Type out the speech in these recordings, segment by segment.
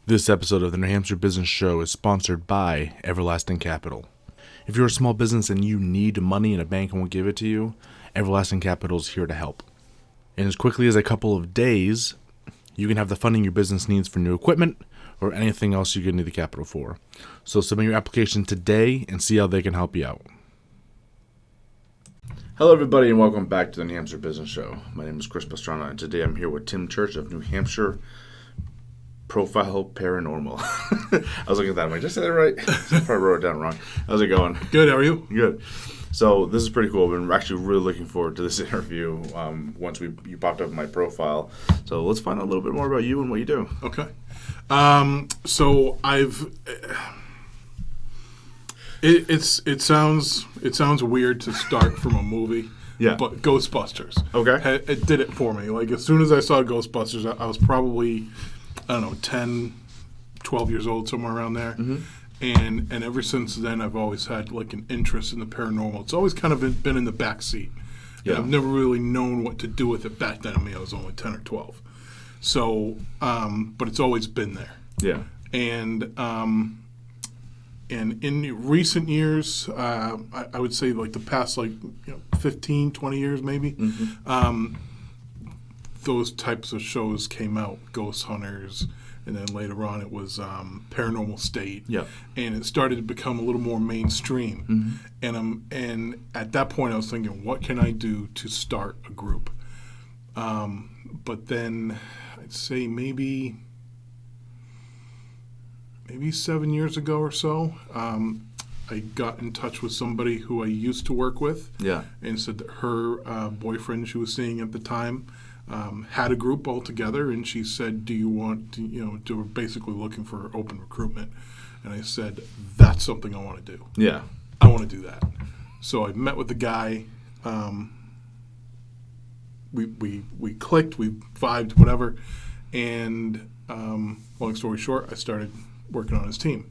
This episode of the New Hampshire Business Show is sponsored by Everlasting Capital. If you're a small business and you need money and a bank won't give it to you, Everlasting Capital is here to help. In as quickly as a couple of days, you can have the funding your business needs for new equipment or anything else you need the capital for. So submit your application today and see how they can help you out. Hello everybody and welcome back to the New Hampshire Business Show. My name is Chris Pastrana and today I'm here with Tim Church of New Hampshire Profile Paranormal. I was looking at that. I'm like, did I say that right? I probably wrote it down wrong. How's it going? Good. How are you? Good. So this is pretty cool. I've been actually really looking forward to this interview once you popped up my profile. So let's find out a little bit more about you and what you do. Okay. So it sounds weird to start from a movie. Yeah. But Ghostbusters. Okay. It did it for me. Like as soon as I saw Ghostbusters, I was probably 10, 12 years old, somewhere around there. Mm-hmm. And ever since then, I've always had like an interest in the paranormal. It's always kind of been in the back seat. Yeah. And I've never really known what to do with it back then. I mean, I was only 10 or 12. So, but it's always been there. Yeah. And in recent years, I would say like the past 15, 20 years maybe, mm-hmm. Those types of shows came out, Ghost Hunters, and then later on it was Paranormal State. Yeah. And it started to become a little more mainstream. Mm-hmm. And at that point I was thinking, what can I do to start a group? But then I'd say maybe 7 years ago or so, I got in touch with somebody who I used to work with. Yeah. And said that her boyfriend she was seeing at the time had a group all together, and she said, do you want to, they were basically looking for open recruitment. And I said, that's something I want to do. Yeah. I want to do that. So I met with the guy. We clicked, we vibed, whatever. And long story short, I started working on his team.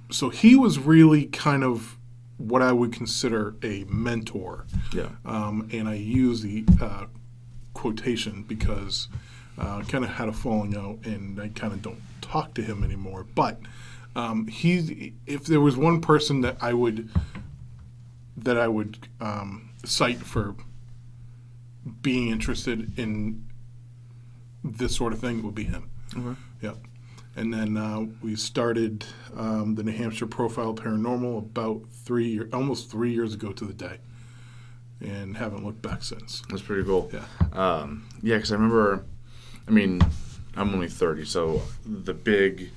So he was really kind of what I would consider a mentor. Yeah. And I use the quotation because I kind of had a falling out and I kind of don't talk to him anymore. But if there was one person that I would cite for being interested in this sort of thing, it would be him. Okay. Yeah. And then we started the New Hampshire Profile Paranormal about almost 3 years ago to the day, and haven't looked back since. That's pretty cool. Yeah. Yeah, because I remember, I'm only 30, so the big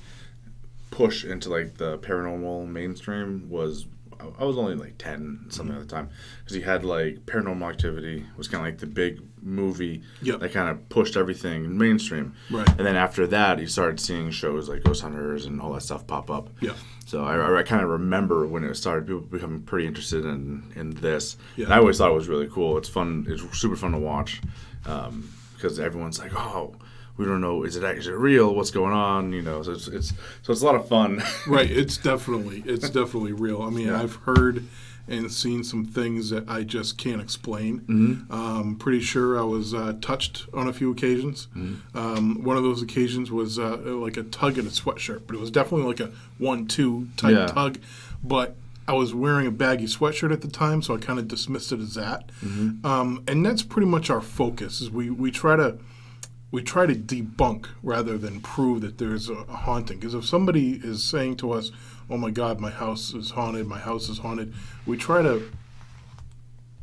push into like the paranormal mainstream was, I was only like 10 something at the time, because you had like Paranormal Activity was kind of like the big movie that kind of pushed everything mainstream. Right. And then after that, you started seeing shows like Ghost Hunters and all that stuff pop up. Yeah. So I kind of remember when it started, people becoming pretty interested in this. Yeah. And I always thought it was really cool. It's fun. It's super fun to watch because everyone's like, oh, we don't know, is it real? What's going on? So it's a lot of fun. Right. It's definitely real. I mean, yeah. I've heard and seen some things that I just can't explain. Mm-hmm. Pretty sure I was touched on a few occasions. Mm-hmm. One of those occasions was like a tug in a sweatshirt, but it was definitely like a 1-2 type tug. But I was wearing a baggy sweatshirt at the time, so I kind of dismissed it as that. Mm-hmm. And that's pretty much our focus. Is we try to debunk rather than prove that there's a haunting. Because if somebody is saying to us, oh my God, my house is haunted, we try to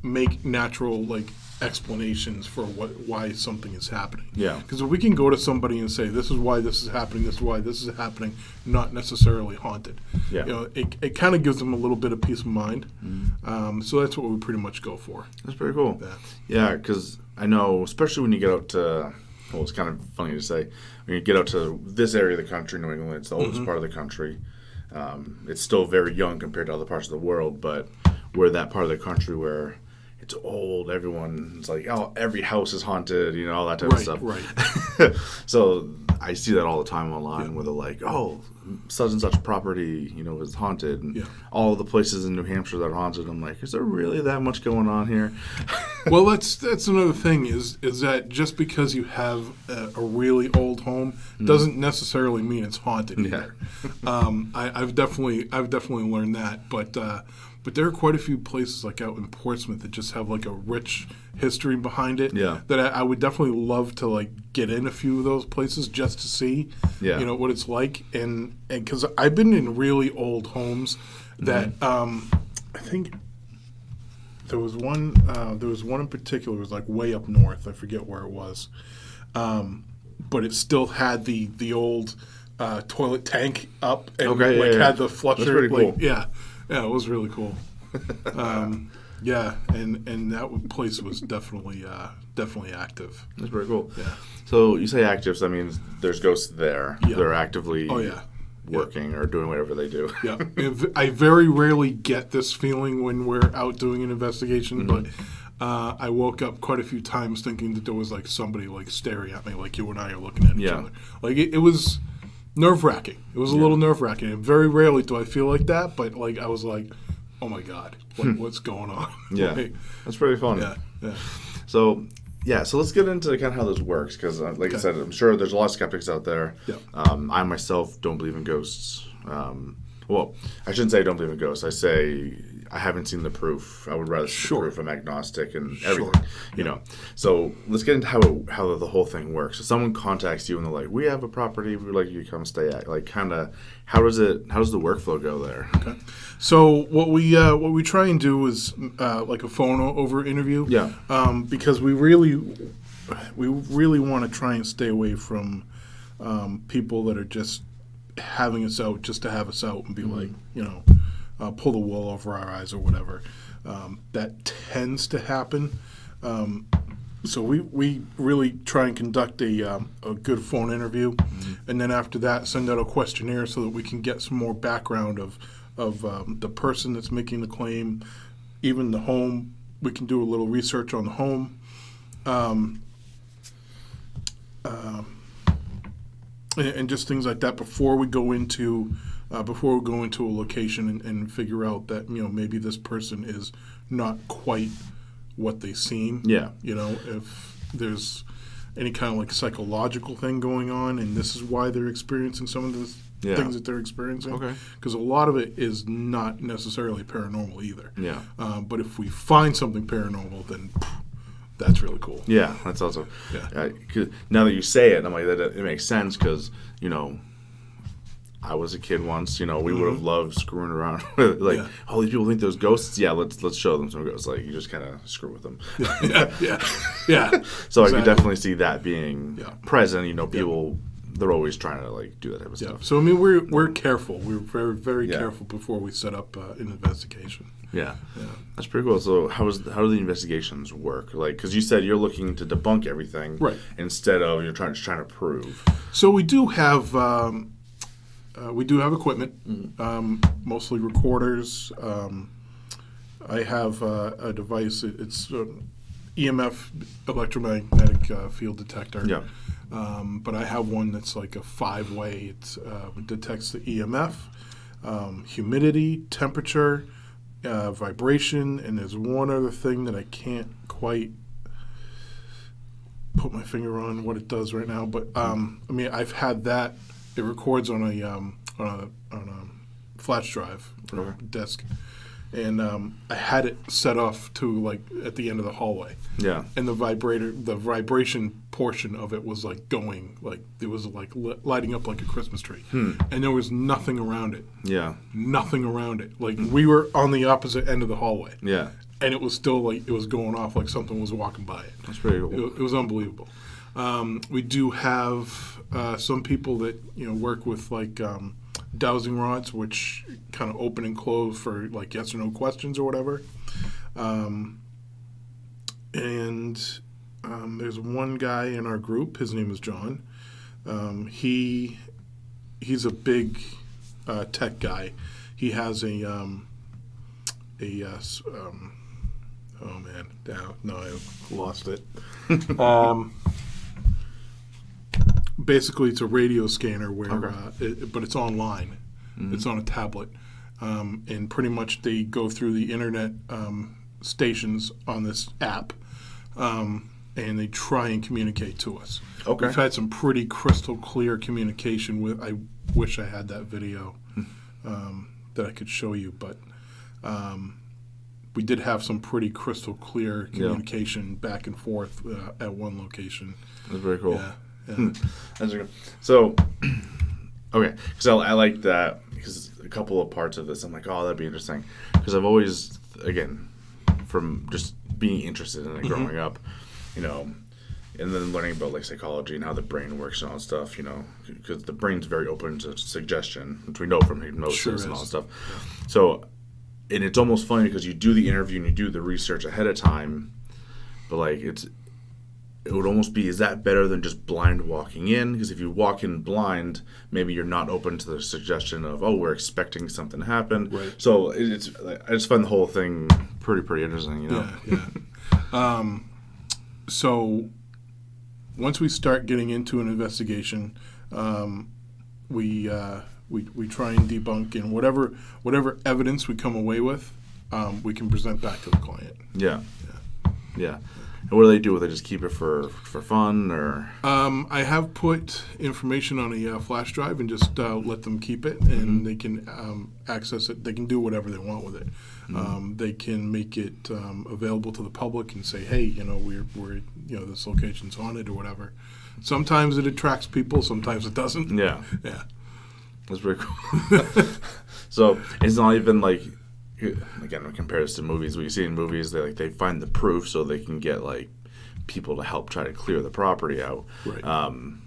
make natural explanations for why something is happening. Yeah. Because if we can go to somebody and say, this is why this is happening, this is why this is happening, not necessarily haunted. Yeah. It kind of gives them a little bit of peace of mind. Mm-hmm. So that's what we pretty much go for. That's pretty cool. Yeah, because I know, especially when you get out to... Well, it's kind of funny to say. When you get out to this area of the country, New England, it's the oldest mm-hmm. part of the country. It's still very young compared to other parts of the world, but we're that part of the country where it's old. Everyone's like, oh, every house is haunted, all that type of stuff. Right. So I see that all the time online where they're like, oh, such and such property, is haunted. And all the places in New Hampshire that are haunted, I'm like, is there really that much going on here? Well, that's another thing is that just because you have a really old home doesn't necessarily mean it's haunted either. I've definitely learned that, but there are quite a few places like out in Portsmouth that just have like a rich history behind it. Yeah. That I would definitely love to like get in a few of those places just to see, what it's like, and because I've been in really old homes that I think. There was one in particular. It was like way up north. I forget where it was, but it still had the old toilet tank up and had the flusher. That's pretty cool. Yeah, it was really cool. And that place was definitely active. That's pretty cool. Yeah. So you say active, so that means there's ghosts there. Yeah. They're actively. Oh yeah. Working or doing whatever they do. Yeah, I very rarely get this feeling when we're out doing an investigation, but I woke up quite a few times thinking that there was like somebody like staring at me, like you and I are looking at each other. Like it was nerve-wracking. It was a little nerve-wracking. And very rarely do I feel like that, but like I was like, oh my God, what's going on? Yeah, like, that's pretty fun. Yeah. So let's get into kind of how this works, because like I said, I'm sure there's a lot of skeptics out there. Yeah. I myself don't believe in ghosts. Well, I shouldn't say I don't believe in ghosts. I say I haven't seen the proof. I would rather see the proof. I'm agnostic and everything, you know. So let's get into how the whole thing works. So someone contacts you and they're like, "We have a property we would like you to come stay at." Like, kind of, how does the workflow go there? Okay. So what we try and do is like a phone over interview. Yeah. Because we really want to try and stay away from people that are just having us out just to have us out and be like, pull the wool over our eyes or whatever. That tends to happen. So we really try and conduct a good phone interview, and then after that send out a questionnaire so that we can get some more background of the person that's making the claim, even the home. We can do a little research on the home. And just things like that before we go into a location and figure out that maybe this person is not quite what they seem. Yeah. If there's any kind of like psychological thing going on, and this is why they're experiencing some of the things that they're experiencing. Okay. Because a lot of it is not necessarily paranormal either. Yeah. But if we find something paranormal, then that's really cool. Yeah, that's also. Yeah. Now that you say it, I'm like, it makes sense because I was a kid once. We would have loved screwing around with all these people think there's ghosts. Yeah, let's show them some ghosts. Like, you just kind of screw with them. Yeah. So exactly. I could definitely see that being present. People. They're always trying to do that type of stuff. So I mean, we're careful. We're very, very careful before we set up an investigation. Yeah, that's pretty cool. So how do the investigations work? Because you said you're looking to debunk everything, right? Instead of you're trying to prove. So we do have equipment, mostly recorders. I have a device. It's EMF, electromagnetic field detector. Yeah. But I have one that's like a 5-way. It detects the EMF, humidity, temperature, vibration, and there's one other thing that I can't quite put my finger on what it does right now. But I mean, I've had that. It records on a flash drive disk. And I had it set off to at the end of the hallway. Yeah. And the vibration portion of it was going it was lighting up like a Christmas tree. And there was nothing around it. Yeah. Nothing around it. We were on the opposite end of the hallway. Yeah. And it was still it was going off like something was walking by it. That's pretty cool. It was unbelievable. We do have some people that work with dowsing rods, which kind of open and close for yes or no questions or whatever. And there's one guy in our group. His name is John. He's a big tech guy. He has oh man, no, I lost it. Basically, it's a radio scanner but it's online. Mm-hmm. It's on a tablet, and pretty much they go through the internet stations on this app, and they try and communicate to us. Okay. We've had some pretty crystal clear communication with. I wish I had that video that I could show you, but we did have some pretty crystal clear communication back and forth at one location. That's very cool. Yeah. That's very cool. So, okay, because I like that, because a couple of parts of this, I'm like, oh, that'd be interesting. Because I've always, again, from just being interested in it growing up, you know, and then learning about like psychology and how the brain works and all that stuff, you know, because the brain's very open to suggestion, which we know from hypnosis and all that stuff. Yeah. So, and it's almost funny because you do the interview and you do the research ahead of time, but like it would almost be, is that better than just blind walking in? Because if you walk in blind, maybe you're not open to the suggestion of, oh, we're expecting something to happen. Right. So it's I just find the whole thing pretty interesting, you know. Yeah. So once we start getting into an investigation, we try and debunk, and whatever evidence we come away with, we can present back to the client. Yeah. And what do they do with it? Just keep it for fun, or? I have put information on a flash drive and just let them keep it, and they can access it. They can do whatever they want with it. They can make it available to the public and say, hey, you know, we're this location's haunted or whatever. Sometimes it attracts people, sometimes it doesn't. Yeah. That's very cool. So it's not even like, again, compare this to movies. What you see in movies, they find the proof so they can get like people to help try to clear the property out. Right.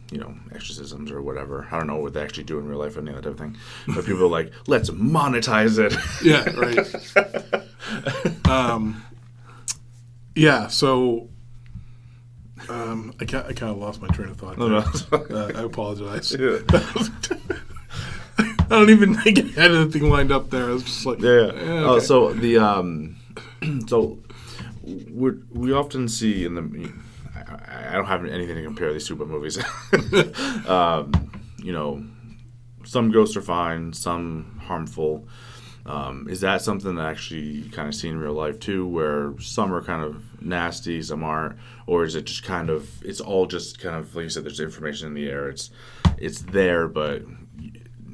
You know, exorcisms or whatever. I don't know what they actually do in real life, any of that type of thing. But people are like, let's monetize it. Yeah, right. Yeah, so I kind of lost my train of thought there. No. I apologize. Yeah. I don't even think I had anything lined up there. I was just like, okay. So the so we often see in the, I don't have anything to compare these two but movies. You know, some ghosts are fine, some harmful. Is that something that actually you kind of see in real life too, where some are kind of nasty, some aren't, or is it just kind of, it's all just kind of like you said, there's information in the air, it's there, but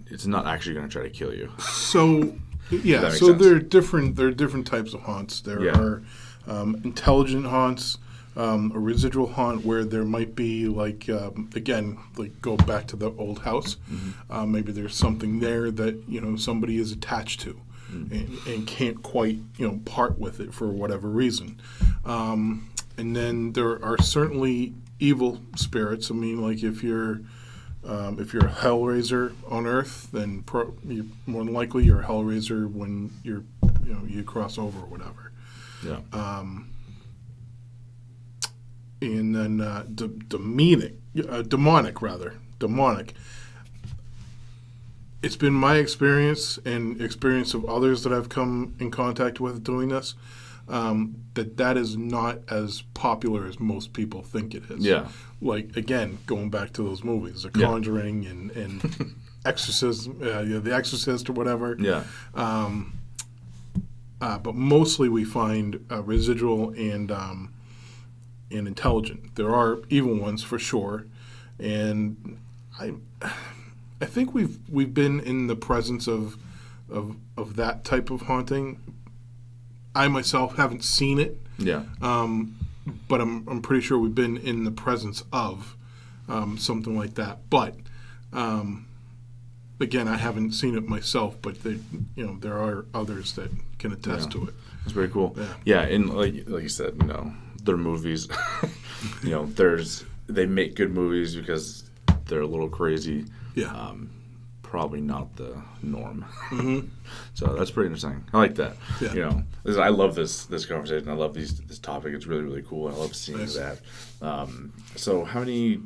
it's not actually going to try to kill you. So yeah, so sense? There are different types of haunts. There are intelligent haunts, a residual haunt where there might be like again, like go back to the old house. Maybe there's something there that somebody is attached to and can't quite part with it for whatever reason. And then there are certainly evil spirits. I mean, like if you're a hellraiser on Earth, then you're more than likely you're a hellraiser when you cross over or whatever. Yeah. And then demonic. It's been my experience and experience of others that I've come in contact with doing this, that is not as popular as most people think it is. Yeah. Like, again, going back to those movies, The Conjuring and Exorcism, The Exorcist or whatever. Yeah. But mostly we find residual and intelligent. There are evil ones for sure, and I think we've been in the presence of that type of haunting. I myself haven't seen it. Yeah. But I'm pretty sure we've been in the presence of something like that. But again, I haven't seen it myself. But there are others that can attest to it. It's very cool. Yeah, and like you said, they're movies. They make good movies because they're a little crazy. Yeah. Probably not the norm. Mm-hmm. So that's pretty interesting. I like that. Yeah. I love this conversation. I love this topic. It's really, really cool. I love seeing that. So how many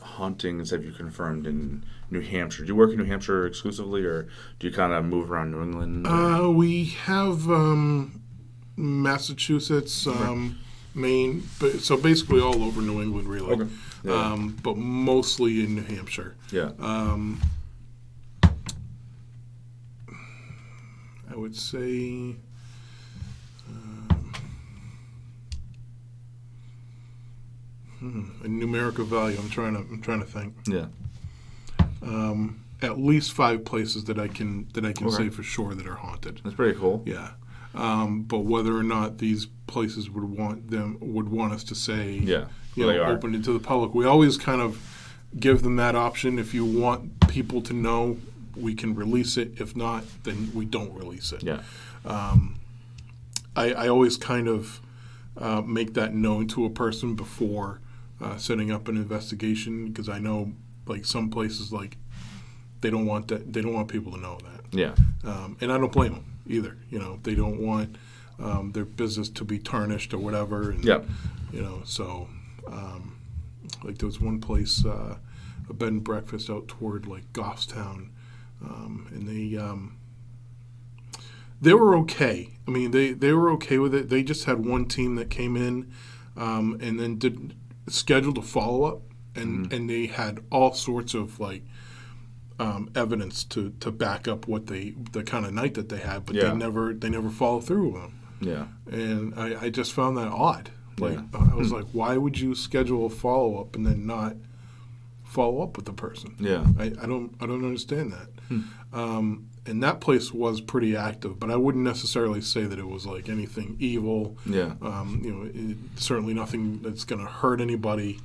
hauntings have you confirmed in New Hampshire? Do you work in New Hampshire exclusively, or do you kind of move around New England? We have Massachusetts, Maine, so basically all over New England, really. Okay. Yeah. But mostly in New Hampshire. Yeah. I would say A numerical value. I'm trying to think. Yeah. At least 5 places that I can Okay. say for sure that are haunted. That's pretty cool. Yeah. But whether or not these places would want us to say, Yeah. Well, they are. open it to the public, we always kind of give them that option. If you want people to know, we can release it. If not, then we don't release it. Yeah. I always kind of make that known to a person before setting up an investigation, because I know like some places like they don't want people to know that. Yeah. And I don't blame them either. They don't want their business to be tarnished or whatever. And, Yep. So like there was one place, a bed and breakfast out toward like Goffstown, and they were okay. I mean, they were okay with it. They just had one team that came in and then scheduled a follow-up, and they had all sorts of like evidence to back up the kind of night that they had, but Yeah. they never follow through with them. Yeah. And I just found that odd. Like Yeah. I was like, why would you schedule a follow-up and then not follow up with the person? Yeah. I don't understand that. And that place was pretty active, but I wouldn't necessarily say that it was like anything evil. Yeah. Certainly nothing that's going to hurt anybody.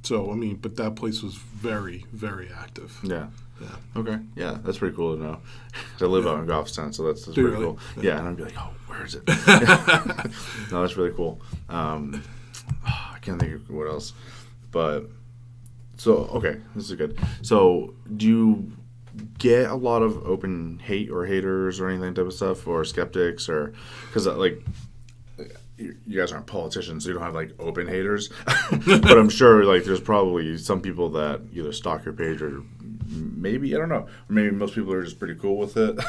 So I mean, but that place was very, very active. Yeah. Yeah. Okay. Yeah, that's pretty cool to know. I live out in Goffstown, so that's pretty really? cool. Yeah, and I'd be like, oh, where is it? No, that's really cool. I can't think of what else. But, so, okay, this is good. So, do you get a lot of open hate or haters or anything type of stuff, or skeptics, or, because, like, you guys aren't politicians, so you don't have, like, open haters. But I'm sure, like, there's probably some people that either stalk your page or maybe, I don't know, or maybe most people are just pretty cool with it.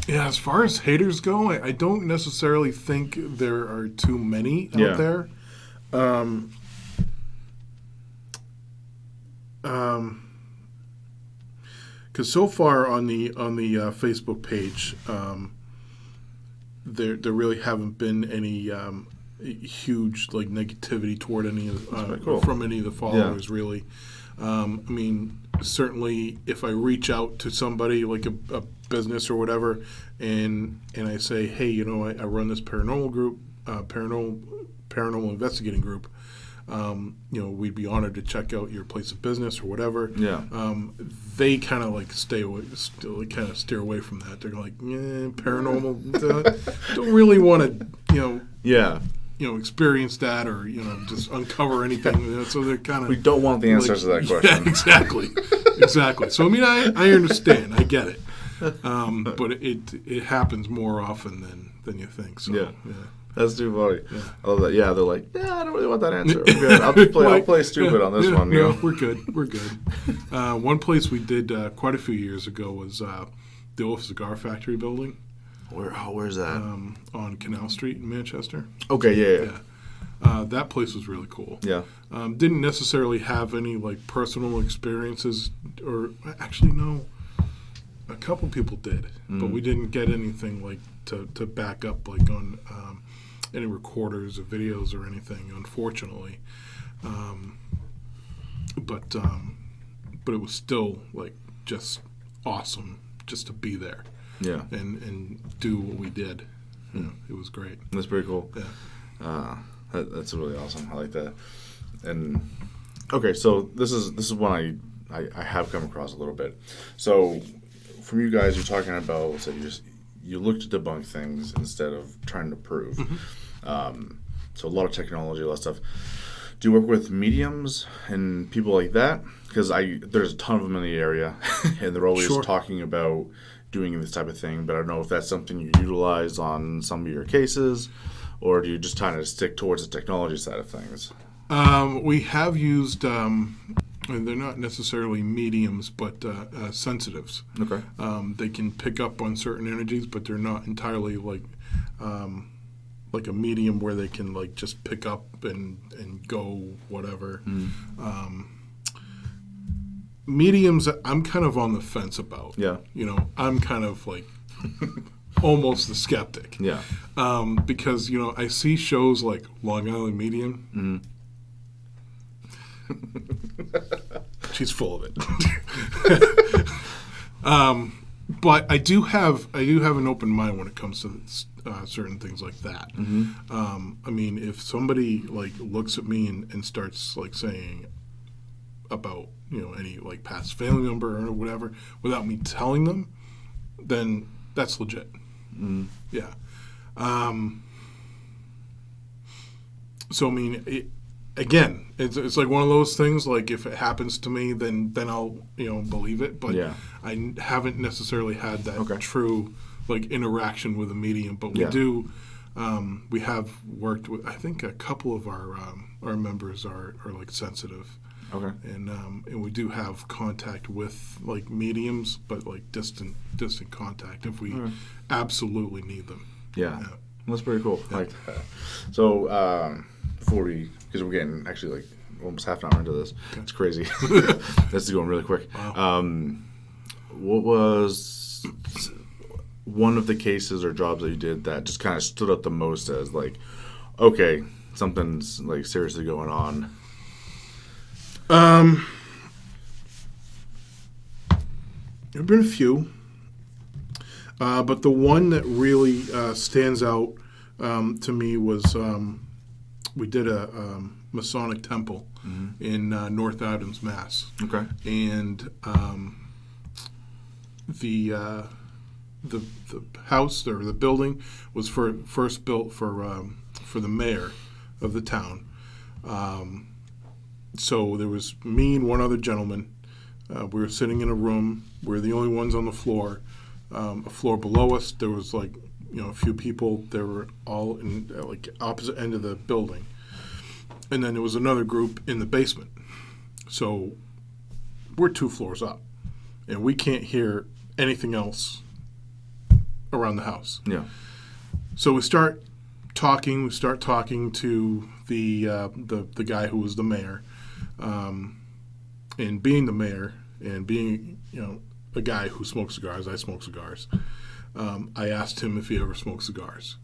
Yeah, as far as haters go, I don't necessarily think there are too many out there. Because so far on the Facebook page, there really haven't been any huge like negativity toward any of cool. from any of the followers. Really. I mean, certainly if I reach out to somebody like a business or whatever, and I say, hey, I run this paranormal group, paranormal investigating group. We'd be honored to check out your place of business or whatever. Yeah. They kind of like stay away, kind of steer away from that. They're like, paranormal. Don't really want to, Yeah. Experience that or just uncover anything. So they're kind of. We don't want the answers to that question. Yeah, exactly. So I mean, I understand. I get it. But it happens more often than you think. So Yeah. That's too funny. Yeah. I love that. Yeah, they're like, I don't really want that answer. I'm good. I'll play stupid on this one. No, we're good. One place we did quite a few years ago was the old cigar factory building. Where's that? On Canal Street in Manchester. Okay, yeah. That place was really cool. Yeah. Didn't necessarily have any like personal experiences, or actually no, a couple people did, but we didn't get anything like to back up like on any recorders or videos or anything, unfortunately. But it was still like just awesome just to be there. Yeah. And do what we did. It was great. That's pretty cool. Yeah. That's really awesome. I like that. And okay, so this is one I have come across a little bit. So from you guys, you're talking about so you look to debunk things instead of trying to prove. So a lot of technology, a lot of stuff. Do you work with mediums and people like that? Because there's a ton of them in the area, and they're always talking about doing this type of thing. But I don't know if that's something you utilize on some of your cases, or do you just kind of stick towards the technology side of things? We have used, and they're not necessarily mediums, but sensitives. Okay. They can pick up on certain energies, but they're not entirely like a medium where they can like just pick up and go whatever. Mediums, I'm kind of on the fence about. Yeah. I'm kind of like almost the skeptic. Yeah. Because, I see shows like Long Island Medium. She's full of it. But I do have an open mind when it comes to certain things like that. I mean, if somebody like looks at me and starts like saying about any like past family member or whatever without me telling them, then that's legit. Yeah. So I mean, it's like one of those things. Like if it happens to me, then I'll believe it. But I haven't necessarily had that true like interaction with a medium. But we do. We have worked with. I think a couple of our members are like sensitive. Okay. And we do have contact with like mediums, but like distant contact if we absolutely need them. Yeah. That's pretty cool. Yeah. Like, so before because we're getting actually like almost half an hour into this. Okay. It's crazy. This is going really quick. Wow. What was one of the cases or jobs that you did that just kind of stood out the most as like, okay, something's like seriously going on? There have been a few, but the one that really stands out to me was we did a Masonic temple in North Adams, Mass. Okay, and the house or the building was first built for the mayor of the town. So there was me and one other gentleman. We were sitting in a room. We were the only ones on the floor. A floor below us, there was like a few people. They were all in like opposite end of the building, and then there was another group in the basement. So we're 2 floors up, and we can't hear anything else around the house. Yeah. So we start talking. We start talking to the guy who was the mayor. And being the mayor and being, a guy who smokes cigars, I smoke cigars. I asked him if he ever smoked cigars,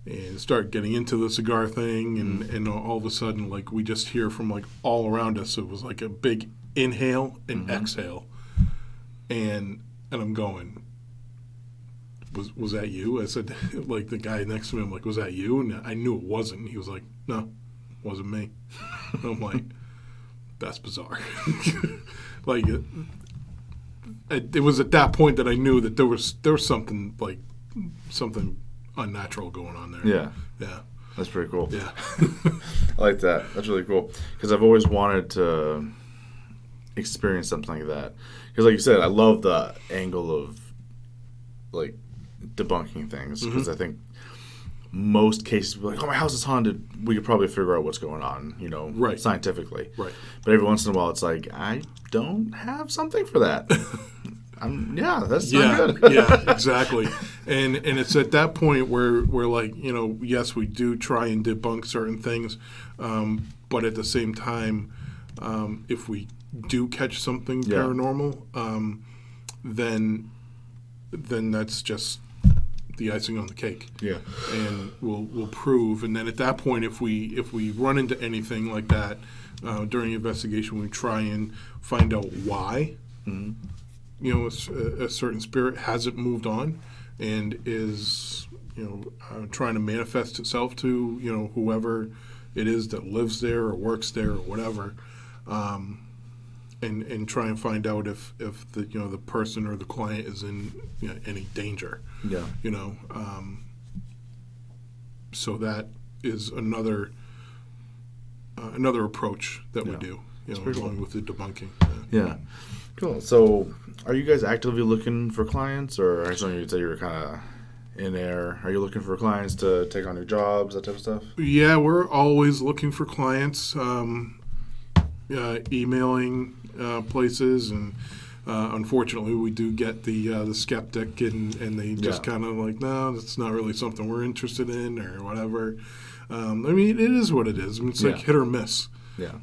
and start getting into the cigar thing, and all of a sudden, like we just hear from like all around us. It was like a big inhale and exhale, and I'm going, was that you? I said, like the guy next to me, I'm like, was that you? And I knew it wasn't. He was like, no, wasn't me. I'm like, that's bizarre. Like it was at that point that I knew that there was something unnatural going on there. Yeah, yeah, that's pretty cool. Yeah, I like that. That's really cool because I've always wanted to experience something like that. Because, like you said, I love the angle of like debunking things because I think most cases be like, oh, my house is haunted. We could probably figure out what's going on, right, scientifically. Right. But every once in a while, it's like, I don't have something for that. That's not good. Yeah, exactly. And it's at that point where we're like, yes, we do try and debunk certain things, but at the same time, if we do catch something paranormal, then that's just the icing on the cake. Yeah. And we'll prove. And then at that point, if we run into anything like that during the investigation, we try and find out why. A certain spirit hasn't moved on and is trying to manifest itself to whoever it is that lives there or works there or whatever, and try and find out if the person or the client is in any danger. Yeah. So that is another approach that we do. Along with the debunking. Yeah. Cool. So, are you guys actively looking for clients, or I saw you said you were kind of in there? Are you looking for clients to take on new jobs, that type of stuff? Yeah, we're always looking for clients. Emailing places, and unfortunately, we do get the skeptic, and they just kind of like, no, that's not really something we're interested in, or whatever. I mean, it is what it is. I mean, it's like hit or miss. Yeah.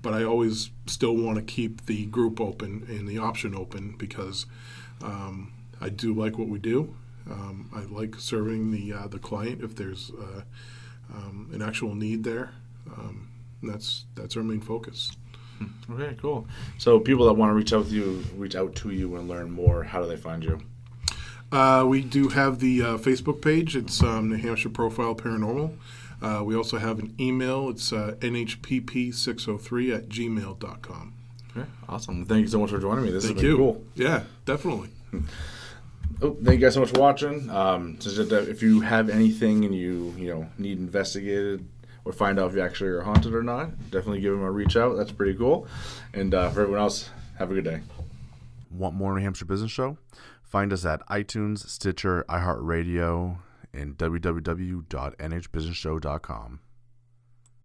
But I always still want to keep the group open and the option open because I do like what we do. I like serving the client if there's an actual need there. That's our main focus. Okay, cool. So people that want to reach out to you and learn more, how do they find you? We do have the Facebook page. It's New Hampshire Profile Paranormal. We also have an email. It's nhpp603@gmail.com. Okay, awesome. Thank you so much for joining me. This has been you. cool. Yeah, definitely. Oh, thank you guys so much for watching. If you have anything and you need investigated or find out if you actually are haunted or not, definitely give them a reach out. That's pretty cool. And for everyone else, have a good day. Want more New Hampshire Business Show? Find us at iTunes, Stitcher, iHeartRadio, and www.nhbusinessshow.com.